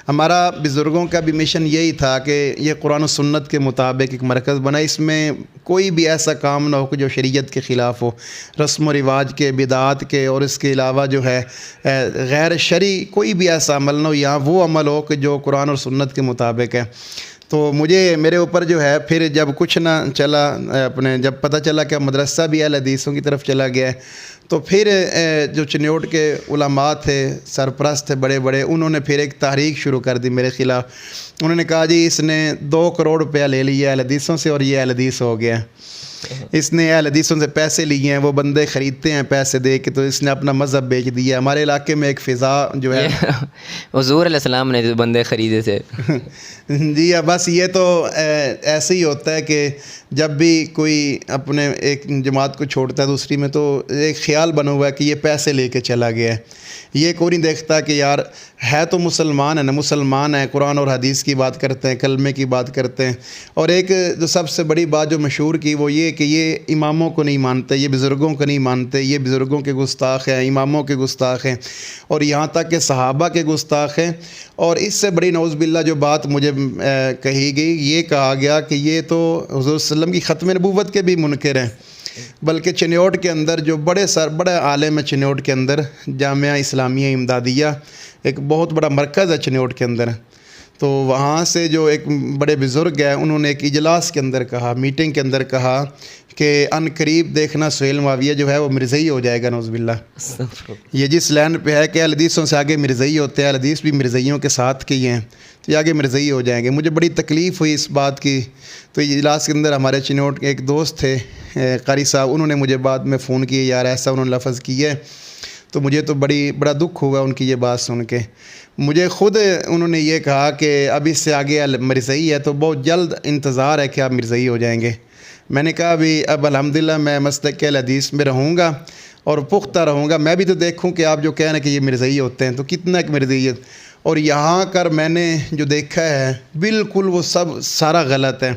ہمارا بزرگوں کا بھی مشن یہی تھا کہ یہ قرآن و سنت کے مطابق ایک مرکز بنا، اس میں کوئی بھی ایسا کام نہ ہو کہ جو شریعت کے خلاف ہو، رسم و رواج کے، بدعات کے، اور اس کے علاوہ جو ہے غیر شرعی کوئی بھی ایسا عمل نہ ہو، یہاں وہ عمل ہو کہ جو قرآن اور سنت کے مطابق ہے۔ تو میرے اوپر جو ہے پھر جب کچھ نہ چلا، جب پتہ چلا کہ مدرسہ بھی اہل حدیثوں کی طرف چلا گیا ہے، تو پھر جو چنیوٹ کے علماء تھے، سرپرست تھے بڑے بڑے، انہوں نے پھر ایک تحریک شروع کر دی میرے خلاف۔ انہوں نے کہا جی اس نے 2 کروڑ روپیہ لے لیا اہل حدیثوں سے اور یہ اہل حدیث ہو گیا، اس نے اہل حدیثوں سے پیسے لیے ہیں، وہ بندے خریدتے ہیں پیسے دے کے، تو اس نے اپنا مذہب بیچ دیا۔ ہمارے علاقے میں ایک فضا جو ہے
حضور علیہ السلام نے جو بندے خریدے تھے۔
جی بس یہ تو ایسے ہی ہوتا ہے کہ جب بھی کوئی اپنے ایک جماعت کو چھوڑتا ہے دوسری میں، تو ایک خیال بنا ہوا ہے کہ یہ پیسے لے کے چلا گیا ہے۔ یہ کوئی نہیں دیکھتا کہ یار ہے تو مسلمان ہے نا، مسلمان ہے، قرآن اور حدیث کی بات کرتے ہیں، کلمے کی بات کرتے ہیں، اور ایک جو سب سے بڑی بات جو مشہور کی وہ یہ کہ یہ اماموں کو نہیں مانتے، یہ بزرگوں کو نہیں مانتے، یہ بزرگوں کے گستاخ ہیں، اماموں کے گستاخ ہیں، اور یہاں تک کہ صحابہ کے گستاخ ہیں۔ اور اس سے بڑی نعوذ باللہ جو بات مجھے کہی گئی، یہ کہا گیا کہ یہ تو حضور صلی اللہ علیہ وسلم کی ختم نبوت کے بھی منکر ہیں۔ بلکہ چنیوٹ کے اندر جو بڑے عالم ہے، چنیوٹ کے اندر جامعہ اسلامیہ امدادیہ ایک بہت بڑا مرکز ہے چنیوٹ کے اندر، تو وہاں سے جو ایک بڑے بزرگ ہیں انہوں نے ایک اجلاس کے اندر کہا، میٹنگ کے اندر کہا کہ ان قریب دیکھنا سہیل معاویہ جو ہے وہ مرزئی ہو جائے گا، نعوذ باللہ۔ یہ جس لائن پہ ہے کہ اہل حدیثوں سے آگے مرزئی ہوتے ہیں، اہل حدیث بھی مرزئیوں کے ساتھ کے ہی ہیں، تو یہ آگے مرزئی ہو جائیں گے۔ مجھے بڑی تکلیف ہوئی اس بات کی۔ تو یہ اجلاس کے اندر ہمارے چنوٹ کے ایک دوست تھے قاری صاحب، انہوں نے مجھے بعد میں فون کیے، یار ایسا انہوں نے لفظ کیا ہے، تو مجھے تو بڑا دکھ ہوا ان کی یہ بات سن کے۔ مجھے خود انہوں نے یہ کہا کہ اب اس سے آگے مرزئی ہے تو بہت جلد انتظار ہے کہ آپ مرزئی ہو جائیں گے۔ میں نے کہا بھی اب الحمدللہ میں مسلک اہل حدیث میں رہوں گا اور پختہ رہوں گا، میں بھی تو دیکھوں کہ آپ جو کہہ رہے ہیں کہ یہ مرزئی ہوتے ہیں تو کتنا ایک مرزئیت، اور یہاں کر میں نے جو دیکھا ہے بالکل وہ سارا غلط ہے۔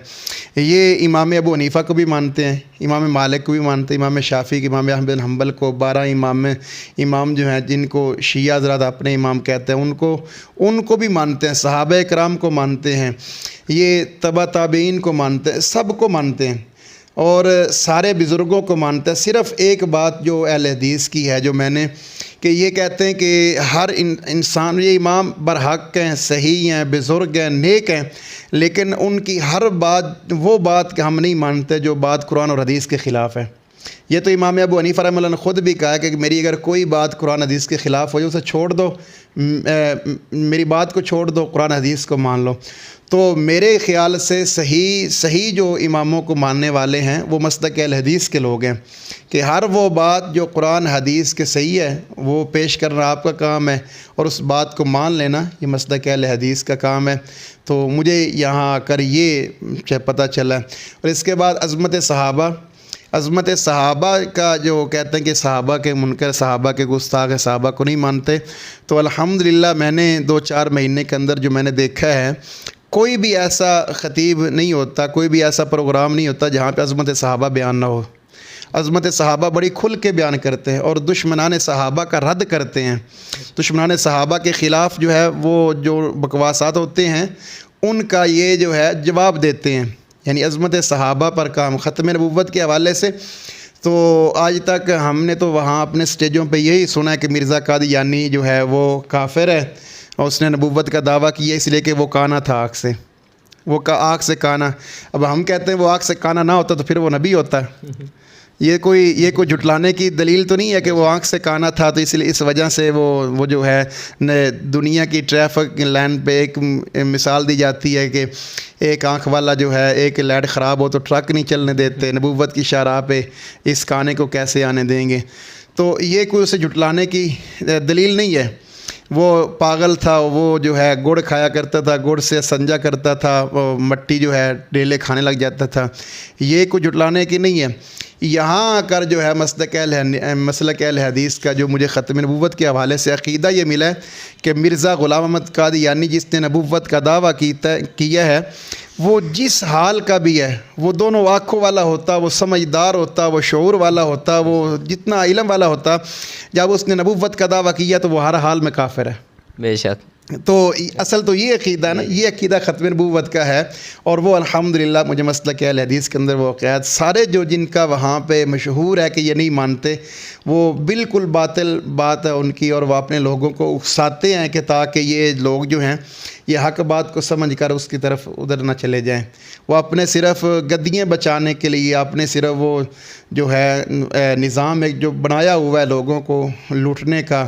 یہ امام ابو حنیفہ کو بھی مانتے ہیں، امام مالک کو بھی مانتے ہیں، امام شافعی کے، امام احمد بن حنبل کو، 12 امام جو ہیں جن کو شیعہ حضرات اپنے امام کہتے ہیں ان کو بھی مانتے ہیں، صحابہ کرام کو مانتے ہیں، یہ تبع تابعین کو مانتے ہیں، سب کو مانتے ہیں اور سارے بزرگوں کو مانتا ہے۔ صرف ایک بات جو اہل حدیث کی ہے جو میں نے کہ یہ کہتے ہیں کہ ہر انسان، یہ امام برحق ہیں، صحیح ہیں، بزرگ ہیں، نیک ہیں، لیکن ان کی ہر بات وہ بات کہ ہم نہیں مانتے جو بات قرآن اور حدیث کے خلاف ہے۔ یہ تو امام ابو حنیفہ رحمہ اللہ نے خود بھی کہا کہ میری اگر کوئی بات قرآن حدیث کے خلاف ہو جائے اسے چھوڑ دو، میری بات کو چھوڑ دو، قرآن حدیث کو مان لو۔ تو میرے خیال سے صحیح جو اماموں کو ماننے والے ہیں وہ مسلک اہل حدیث کے لوگ ہیں کہ ہر وہ بات جو قرآن حدیث کے صحیح ہے وہ پیش کرنا آپ کا کام ہے اور اس بات کو مان لینا یہ مسلک اہل حدیث کا کام ہے۔ تو مجھے یہاں آ کر یہ پتہ چلا۔ اور اس کے بعد عظمت صحابہ کا جو کہتے ہیں کہ صحابہ کے منکر، صحابہ کے گستاخ، صحابہ کو نہیں مانتے، تو الحمدللہ میں نے 2-4 مہینے کے اندر جو میں نے دیکھا ہے، کوئی بھی ایسا خطیب نہیں ہوتا، کوئی بھی ایسا پروگرام نہیں ہوتا جہاں پہ عظمت صحابہ بیان نہ ہو۔ عظمت صحابہ بڑی کھل کے بیان کرتے ہیں اور دشمنان صحابہ کا رد کرتے ہیں۔ دشمنان صحابہ کے خلاف جو ہے وہ جو بکواسات ہوتے ہیں ان کا یہ جو ہے جواب دیتے ہیں، یعنی عظمت صحابہ پر کام۔ ختم نبوت کے حوالے سے تو آج تک ہم نے تو وہاں اپنے سٹیجوں پہ یہی سنا ہے کہ مرزا قادیانی جو ہے وہ کافر ہے اور اس نے نبوت کا دعویٰ کیا اس لیے کہ وہ کانا تھا آنکھ سے، وہ آنکھ سے کانا۔ اب ہم کہتے ہیں وہ آنکھ سے کانا نہ ہوتا تو پھر وہ نبی ہوتا ہے۔ یہ کوئی جھٹلانے کی دلیل تو نہیں ہے کہ وہ آنکھ سے کانا تھا تو اس لیے اس وجہ سے وہ جو ہے دنیا کی ٹریفک لائن پہ ایک مثال دی جاتی ہے کہ ایک آنکھ والا جو ہے ایک لائٹ خراب ہو تو ٹرک نہیں چلنے دیتے، نبوت کی شاہراہ پہ اس کانے کو کیسے آنے دیں گے؟ تو یہ کوئی اسے جھٹلانے کی دلیل نہیں ہے۔ وہ پاگل تھا، وہ جو ہے گڑ کھایا کرتا تھا، گڑ سے سنجا کرتا تھا، مٹی جو ہے ڈیلے کھانے لگ جاتا تھا، یہ کوئی جھٹلانے کی نہیں ہے۔ یہاں آ کر جو ہے مسلک اہل حدیث کا جو مجھے ختم نبوت کے حوالے سے عقیدہ یہ ملا ہے کہ مرزا غلام احمد قادیانی جس نے نبوت کا دعویٰ کیا ہے وہ جس حال کا بھی ہے، وہ دونوں آنکھوں والا ہوتا، وہ سمجھدار ہوتا، وہ شعور والا ہوتا، وہ جتنا علم والا ہوتا، جب اس نے نبوت کا دعویٰ کیا تو وہ ہر حال میں کافر ہے۔
بے شک۔
تو اصل تو یہ عقیدہ نا، یہ عقیدہ ختم نبوت کا ہے اور وہ الحمدللہ مجھے مسلک اہل حدیث کے اندر وہ واقعات سارے جو جن کا وہاں پہ مشہور ہے کہ یہ نہیں مانتے، وہ بالکل باطل بات ہے ان کی، اور وہ اپنے لوگوں کو اکساتے ہیں کہ تاکہ یہ لوگ جو ہیں یہ حق بات کو سمجھ کر اس کی طرف ادھر نہ چلے جائیں۔ وہ اپنے صرف گدیاں بچانے کے لیے، اپنے صرف وہ جو ہے نظام ایک جو بنایا ہوا ہے لوگوں کو لوٹنے کا،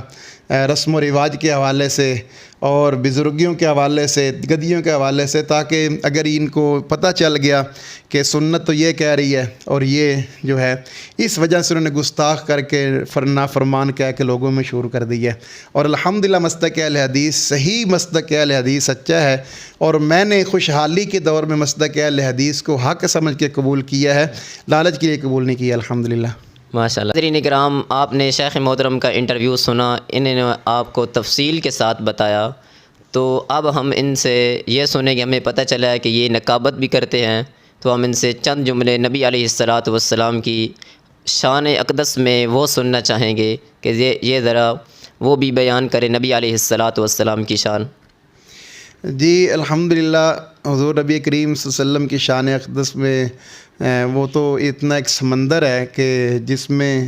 رسم و رواج کے حوالے سے اور بزرگیوں کے حوالے سے، گدیوں کے حوالے سے، تاکہ اگر ان کو پتہ چل گیا کہ سنت تو یہ کہہ رہی ہے اور یہ جو ہے اس وجہ سے انہوں نے گستاخ کر کے نافرمان کہہ کے لوگوں میں شروع کر دی ہے۔ اور الحمدللہ مسلک اہل حدیث، صحیح مسلک اہل حدیث سچا ہے، اور میں نے خوشحالی کے دور میں مسلک اہل حدیث کو حق سمجھ کے قبول کیا ہے، لالچ کے لیے قبول نہیں کیا الحمدللہ۔
ماشاء اللہ۔ ناظرین کرام، آپ نے شیخ محترم کا انٹرویو سنا، انہوں نے آپ کو تفصیل کے ساتھ بتایا، تو اب ہم ان سے یہ سنیں کہ ہمیں پتہ چلا ہے کہ یہ نقابت بھی کرتے ہیں، تو ہم ان سے چند جملے نبی علیہ الصلاۃ والسلام کی شان اقدس میں وہ سننا چاہیں گے کہ یہ ذرا وہ بھی بیان کرے نبی علیہ الصلاۃ والسلام کی شان۔
جی الحمدللہ، حضور نبی کریم صلی اللہ علیہ وسلم کی شان اقدس میں وہ تو اتنا ایک سمندر ہے کہ جس میں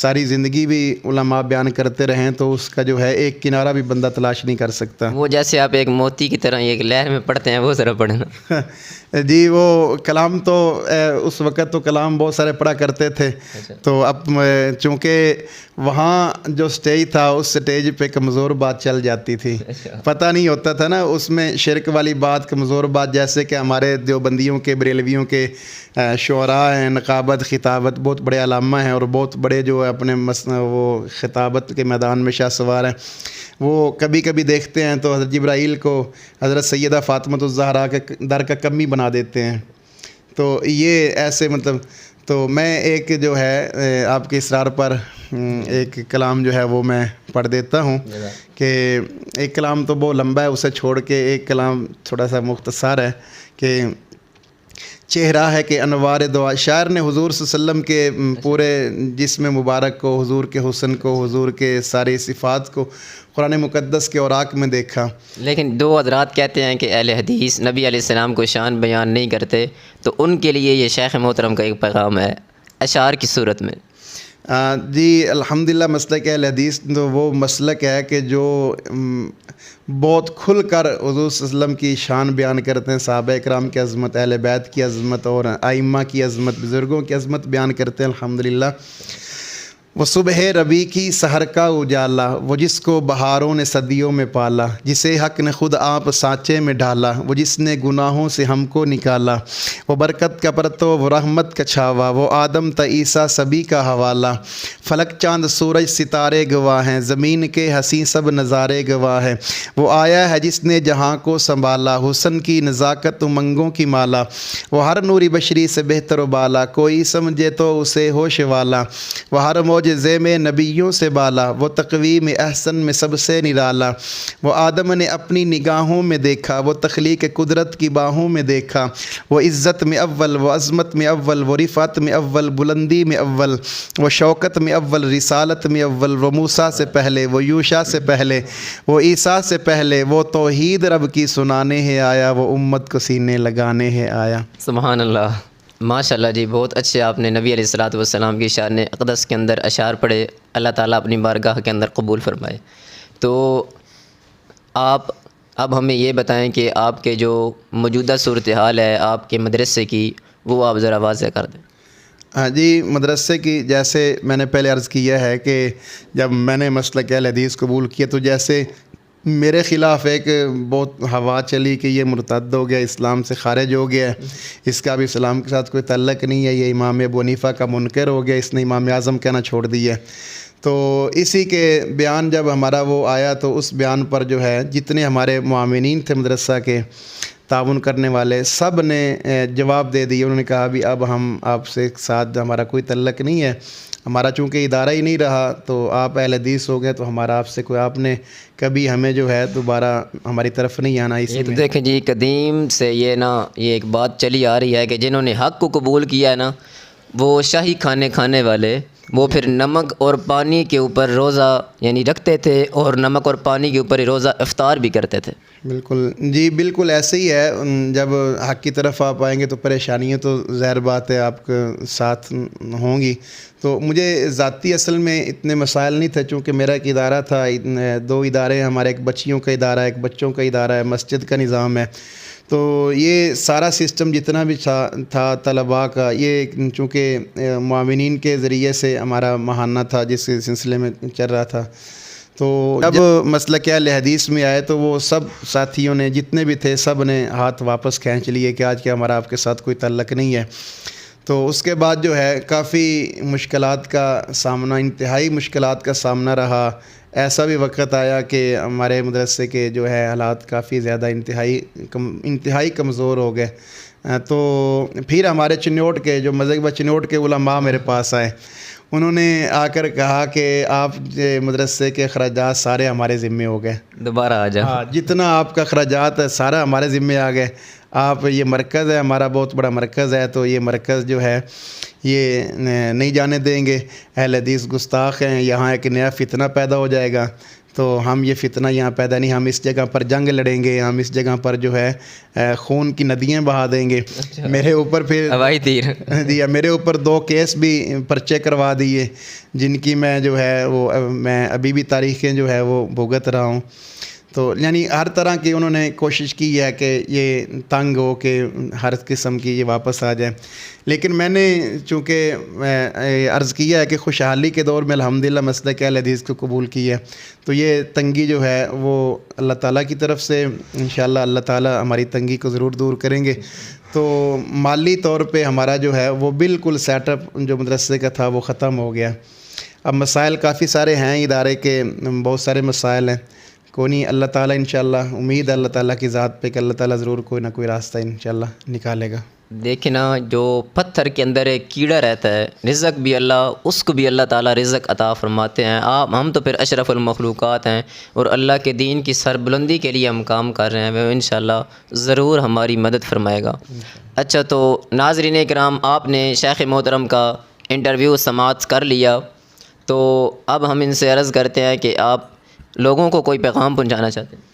ساری زندگی بھی علماء بیان کرتے رہیں تو اس کا جو ہے ایک کنارہ بھی بندہ تلاش نہیں کر سکتا.
وہ جیسے آپ ایک موتی کی طرح ایک لہر میں پڑھتے ہیں وہ ذرا پڑھنا.
جی وہ کلام تو اس وقت تو کلام بہت سارے پڑھا کرتے تھے. تو اب چونکہ وہاں جو سٹیج تھا اس سٹیج پہ کمزور بات چل جاتی تھی, پتہ نہیں ہوتا تھا نا اس میں شرک والی بات, کمزور بات, جیسے کہ ہمارے دیوبندیوں کے بریلویوں کے شعراء ہیں, نقابت خطابت بہت بڑے علامہ ہیں اور بہت بڑے جو ہے اپنے وہ خطابت کے میدان میں شاہ سوار ہیں. وہ کبھی کبھی دیکھتے ہیں تو حضرت جبرائیل کو حضرت سیدہ فاطمۃ الزہرا کے در کا کمی بنا دیتے ہیں. تو یہ ایسے مطلب تو میں ایک جو ہے آپ کے اصرار پر ایک کلام جو ہے وہ میں پڑھ دیتا ہوں کہ ایک کلام تو بہت لمبا ہے, اسے چھوڑ کے ایک کلام تھوڑا سا مختصر ہے کہ چہرہ ہے کہ انوار دعا. شاعر نے حضور صلی اللہ علیہ وسلم کے پورے جسم مبارک کو, حضور کے حسن کو, حضور کے ساری صفات کو قرآن مقدس کے اوراق میں دیکھا.
لیکن دو حضرات کہتے ہیں کہ اہل حدیث نبی علیہ السلام کو شان بیان نہیں کرتے, تو ان کے لیے یہ شیخ محترم کا ایک پیغام ہے اشعار کی صورت میں.
جی الحمدللہ مسلک اہل حدیث تو وہ مسلک ہے کہ جو بہت کھل کر حضور صلی اللہ علیہ وسلم کی شان بیان کرتے ہیں, صحابہ اکرام کی عظمت, اہل بیت کی عظمت اور ائمہ کی عظمت, بزرگوں کی عظمت بیان کرتے ہیں. الحمدللہ وہ صبح ربیع کی سحر کا اجالا, وہ جس کو بہاروں نے صدیوں میں پالا, جسے حق نے خود آپ سانچے میں ڈالا, وہ جس نے گناہوں سے ہم کو نکالا, وہ برکت کا پرتو, وہ رحمت کا چھاوا, وہ آدم تا عیسیٰ سبھی کا حوالہ, فلک چاند سورج ستارے گواہ ہیں, زمین کے حسین سب نظارے گواہ ہیں, وہ آیا ہے جس نے جہاں کو سنبھالا, حسن کی نزاکت امنگوں کی مالا, وہ ہر نوری بشری سے بہتر و بالا, کوئی سمجھے تو اسے ہوش والا, وہ ہر معجزے میں نبیوں سے بالا, وہ تقویم احسن میں سب سے نرالا, وہ آدم نے اپنی نگاہوں میں دیکھا, وہ تخلیق قدرت کی باہوں میں دیکھا, وہ عزت میں اول, وہ عظمت میں اول, وہ رفعت میں اول, بلندی میں اول, وہ شوکت میں اول, رسالت میں اول, وہ موسیٰ سے پہلے, وہ یوشع سے پہلے, وہ عیسیٰ سے پہلے, وہ توحید رب کی سنانے ہے آیا, وہ امت کو سینے لگانے ہے آیا.
سبحان اللہ, ماشاء اللہ جی, بہت اچھے آپ نے نبی علیہ الصلوۃ والسلام کی شان اقدس کے اندر اشعار پڑھے. اللہ تعالیٰ اپنی بارگاہ کے اندر قبول فرمائے. تو آپ اب ہمیں یہ بتائیں کہ آپ کے جو موجودہ صورتحال ہے آپ کے مدرسے کی, وہ آپ ذرا واضح کر دیں.
ہاں جی, مدرسے کی جیسے میں نے پہلے عرض کیا ہے کہ جب میں نے مسلک اہل حدیث قبول کیا تو جیسے میرے خلاف ایک بہت ہوا چلی کہ یہ مرتد ہو گیا, اسلام سے خارج ہو گیا, اس کا بھی اسلام کے ساتھ کوئی تعلق نہیں ہے, یہ امام ابو حنیفہ کا منکر ہو گیا, اس نے امام اعظم کہنا چھوڑ دیا. تو اسی کے بیان جب ہمارا وہ آیا تو اس بیان پر جو ہے جتنے ہمارے معاونین تھے مدرسہ کے, تعاون کرنے والے, سب نے جواب دے دیا. انہوں نے کہا بھی اب ہم آپ سے ساتھ ہمارا کوئی تعلق نہیں ہے, ہمارا چونکہ ادارہ ہی نہیں رہا, تو آپ اہل حدیث ہو گئے تو ہمارا آپ سے کوئی, آپ نے کبھی ہمیں جو ہے دوبارہ ہماری طرف نہیں آنا. اسی میں
دیکھیں جی, قدیم سے یہ ایک بات چلی آ رہی ہے کہ جنہوں نے حق کو قبول کیا ہے نا, وہ شاہی کھانے والے, وہ پھر نمک اور پانی کے اوپر روزہ یعنی رکھتے تھے, اور نمک اور پانی کے اوپر روزہ افطار بھی کرتے تھے.
بالکل جی, بالکل ایسے ہی ہے. جب حق کی طرف آپ آئیں گے تو پریشانیاں تو ظاہر بات ہے آپ کے ساتھ ہوں گی. تو مجھے ذاتی اصل میں اتنے مسائل نہیں تھے, چونکہ میرا ایک ادارہ تھا, 2 ادارے ہیں ہمارے, ایک بچیوں کا ادارہ ہے, ایک بچوں کا ادارہ ہے, مسجد کا نظام ہے. تو یہ سارا سسٹم جتنا بھی تھا طلباء کا, یہ چونکہ معاونین کے ذریعے سے ہمارا ماہانہ تھا جس سلسلے میں چل رہا تھا. تو جب مسلک اہل حدیث میں آئے تو وہ سب ساتھیوں نے جتنے بھی تھے سب نے ہاتھ واپس کھینچ لیے کہ آج کیا ہمارا آپ کے ساتھ کوئی تعلق نہیں ہے. تو اس کے بعد جو ہے کافی مشکلات کا سامنا, انتہائی مشکلات کا سامنا رہا. ایسا بھی وقت آیا کہ ہمارے مدرسے کے جو ہے حالات کافی زیادہ انتہائی کمزور ہو گئے. تو پھر ہمارے چنوٹ کے جو مذہب چنوٹ کے علماء میرے پاس آئے, انہوں نے آ کر کہا کہ آپ مدرسے کے اخراجات سارے ہمارے ذمے ہو گئے, دوبارہ آ جاؤ, جتنا آپ کا اخراجات ہے سارا ہمارے ذمے آ گئے. آپ یہ مرکز ہے, ہمارا بہت بڑا مرکز ہے, تو یہ مرکز جو ہے یہ نہیں جانے دیں گے, اہل حدیث گستاخ ہیں, یہاں ایک نیا فتنہ پیدا ہو جائے گا. تو ہم یہ فتنہ یہاں پیدا نہیں، ہم اس جگہ پر جنگ لڑیں گے، ہم اس جگہ پر جو ہے خون کی ندیاں بہا دیں گے۔ میرے اوپر پھر
ہوائی تیر
جی میرے اوپر 2 کیس بھی پرچے کروا دیے، جن کی میں جو ہے وہ میں ابھی بھی تاریخیں جو ہے وہ بھگت رہا ہوں۔ تو یعنی ہر طرح کی انہوں نے کوشش کی ہے کہ یہ تنگ ہو کہ ہر قسم کی یہ واپس آ جائے، لیکن میں نے چونکہ عرض کیا ہے کہ خوشحالی کے دور میں الحمدللہ مسلک اہل حدیث کو قبول کی ہے، تو یہ تنگی جو ہے وہ اللہ تعالیٰ کی طرف سے انشاءاللہ اللہ تعالیٰ ہماری تنگی کو ضرور دور کریں گے۔ تو مالی طور پہ ہمارا جو ہے وہ بالکل سیٹ اپ جو مدرسے کا تھا وہ ختم ہو گیا۔ اب مسائل کافی سارے ہیں، ادارے کے بہت سارے مسائل ہیں، کوئی نہیں، اللہ تعالیٰ انشاءاللہ امید ہے اللہ تعالیٰ کی ذات پہ کہ اللہ تعالیٰ ضرور کوئی نہ کوئی راستہ انشاءاللہ نکالے گا۔
دیکھیں نا، جو پتھر کے اندر ایک کیڑا رہتا ہے، رزق بھی اللہ، اس کو بھی اللہ تعالیٰ رزق عطا فرماتے ہیں۔ ہم تو پھر اشرف المخلوقات ہیں اور اللہ کے دین کی سربلندی کے لیے ہم کام کر رہے ہیں، وہ انشاءاللہ ضرور ہماری مدد فرمائے گا۔ اچھا، تو ناظرین کرام، آپ نے شیخ محترم کا انٹرویو سماعت کر لیا، تو اب ہم ان سے عرض کرتے ہیں کہ آپ لوگوں کو کوئی پیغام پہنچانا چاہتے ہیں؟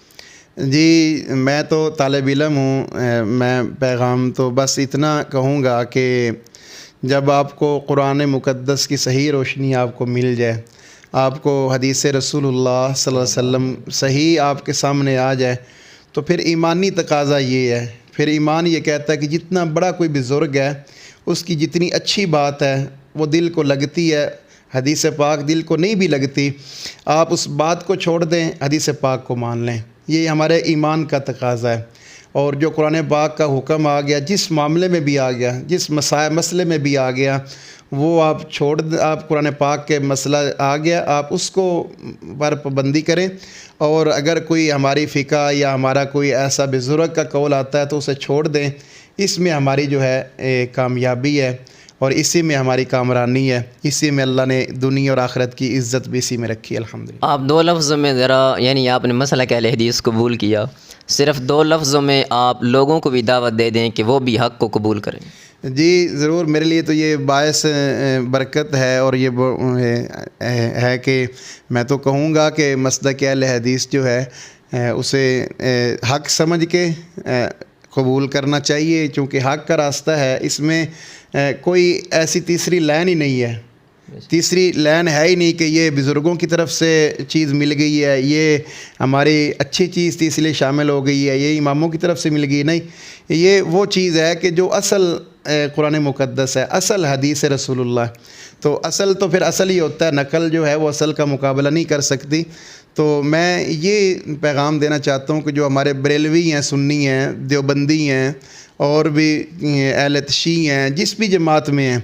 جی میں تو طالب علم ہوں، میں پیغام تو بس اتنا کہوں گا کہ جب آپ کو قرآن مقدس کی صحیح روشنی آپ کو مل جائے، آپ کو حدیث رسول اللہ صلی اللہ علیہ وسلم صحیح آپ کے سامنے آ جائے، تو پھر ایمانی تقاضا یہ ہے، پھر ایمان یہ کہتا ہے کہ جتنا بڑا کوئی بزرگ ہے، اس کی جتنی اچھی بات ہے وہ دل کو لگتی ہے، حدیث پاک دل کو نہیں بھی لگتی، آپ اس بات کو چھوڑ دیں، حدیث پاک کو مان لیں، یہ ہمارے ایمان کا تقاضا ہے۔ اور جو قرآن پاک کا حکم آ گیا، جس معاملے میں بھی آ گیا، جس مسئلے میں بھی آ گیا، وہ آپ چھوڑ دیں، آپ قرآن پاک کے مسئلہ آ گیا، آپ اس کو پر پابندی کریں، اور اگر کوئی ہماری فقہ یا ہمارا کوئی ایسا بزرگ کا قول آتا ہے تو اسے چھوڑ دیں، اس میں ہماری جو ہے کامیابی ہے، اور اسی میں ہماری کامرانی ہے، اسی میں اللہ نے دنیا اور آخرت کی عزت بھی اسی میں رکھی ہے الحمدللہ۔
آپ 2 لفظوں میں ذرا، یعنی آپ نے مسلک اہل حدیث قبول کیا، صرف 2 لفظوں میں آپ لوگوں کو بھی دعوت دے دیں کہ وہ بھی حق کو قبول کریں۔
جی ضرور، میرے لیے تو یہ باعث برکت ہے، اور یہ ہے کہ میں تو کہوں گا کہ مسلک اہل حدیث جو ہے اسے حق سمجھ کے قبول کرنا چاہیے، چونکہ حق کا راستہ ہے، اس میں کوئی ایسی تیسری لائن ہی نہیں ہے، تیسری لائن ہے ہی نہیں کہ یہ بزرگوں کی طرف سے چیز مل گئی ہے، یہ ہماری اچھی چیز تھی اس لیے شامل ہو گئی ہے، یہ اماموں کی طرف سے مل گئی، نہیں، یہ وہ چیز ہے کہ جو اصل قرآن مقدس ہے، اصل حدیث رسول اللہ، تو اصل تو پھر اصل ہی ہوتا ہے، نقل جو ہے وہ اصل کا مقابلہ نہیں کر سکتی۔ تو میں یہ پیغام دینا چاہتا ہوں کہ جو ہمارے بریلوی ہیں، سنی ہیں، دیوبندی ہیں، اور بھی اہل شیعہ ہیں، جس بھی جماعت میں ہیں،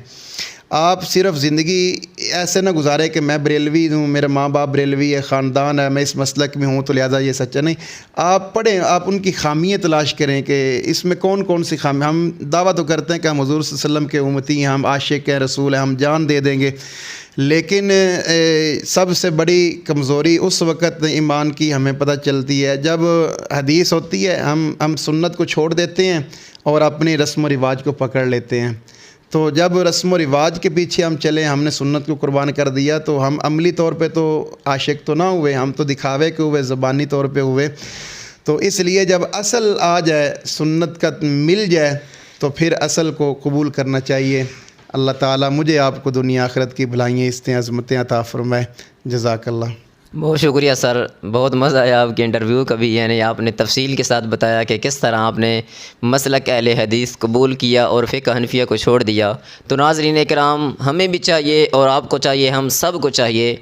آپ صرف زندگی ایسے نہ گزارے کہ میں بریلوی ہوں، میرے ماں باپ بریلوی ہے، خاندان ہے، میں اس مسلک میں ہوں تو لہٰذا یہ سچا، نہیں، آپ پڑھیں، آپ ان کی خامیاں تلاش کریں کہ اس میں کون کون سی خامی، ہم دعویٰ تو کرتے ہیں کہ ہم حضور صلی اللہ علیہ وسلم کے امتی ہیں، ہم عاشق ہیں رسول ہیں، ہم جان دے دیں گے، لیکن سب سے بڑی کمزوری اس وقت ایمان کی ہمیں پتہ چلتی ہے جب حدیث ہوتی ہے، ہم سنت کو چھوڑ دیتے ہیں اور اپنی رسم و رواج کو پکڑ لیتے ہیں، تو جب رسم و رواج کے پیچھے ہم چلیں، ہم نے سنت کو قربان کر دیا، تو ہم عملی طور پہ تو عاشق تو نہ ہوئے، ہم تو دکھاوے کے ہوئے، زبانی طور پہ ہوئے۔ تو اس لیے جب اصل آ جائے، سنت کا مل جائے، تو پھر اصل کو قبول کرنا چاہیے۔ اللہ تعالیٰ مجھے آپ کو دنیا آخرت کی بھلائیاں، عزتیں، عظمتیں عطا فرمائے۔ جزاک اللہ۔
بہت شکریہ سر، بہت مزہ آیا آپ کے انٹرویو کا بھی، یعنی آپ نے تفصیل کے ساتھ بتایا کہ کس طرح آپ نے مسلک اہل حدیث قبول کیا اور فقہ حنفیہ کو چھوڑ دیا۔ تو ناظرین کرام، ہمیں بھی چاہیے اور آپ کو چاہیے، ہم سب کو چاہیے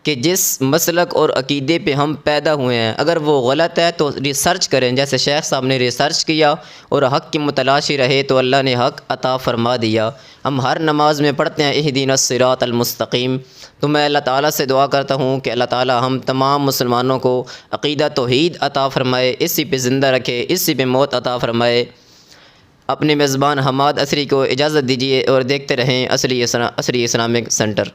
کہ جس مسلک اور عقیدے پہ ہم پیدا ہوئے ہیں، اگر وہ غلط ہے تو ریسرچ کریں، جیسے شیخ صاحب نے ریسرچ کیا اور حق کی متلاشی رہے تو اللہ نے حق عطا فرما دیا۔ ہم ہر نماز میں پڑھتے ہیں اہدینا الصراط المستقیم، تو میں اللہ تعالیٰ سے دعا کرتا ہوں کہ اللہ تعالیٰ ہم تمام مسلمانوں کو عقیدہ توحید عطا فرمائے، اسی پہ زندہ رکھے، اسی پہ موت عطا فرمائے۔ اپنے میزبان حماد عصری کو اجازت دیجیے اور دیکھتے رہیں عصری اسلامک سینٹر۔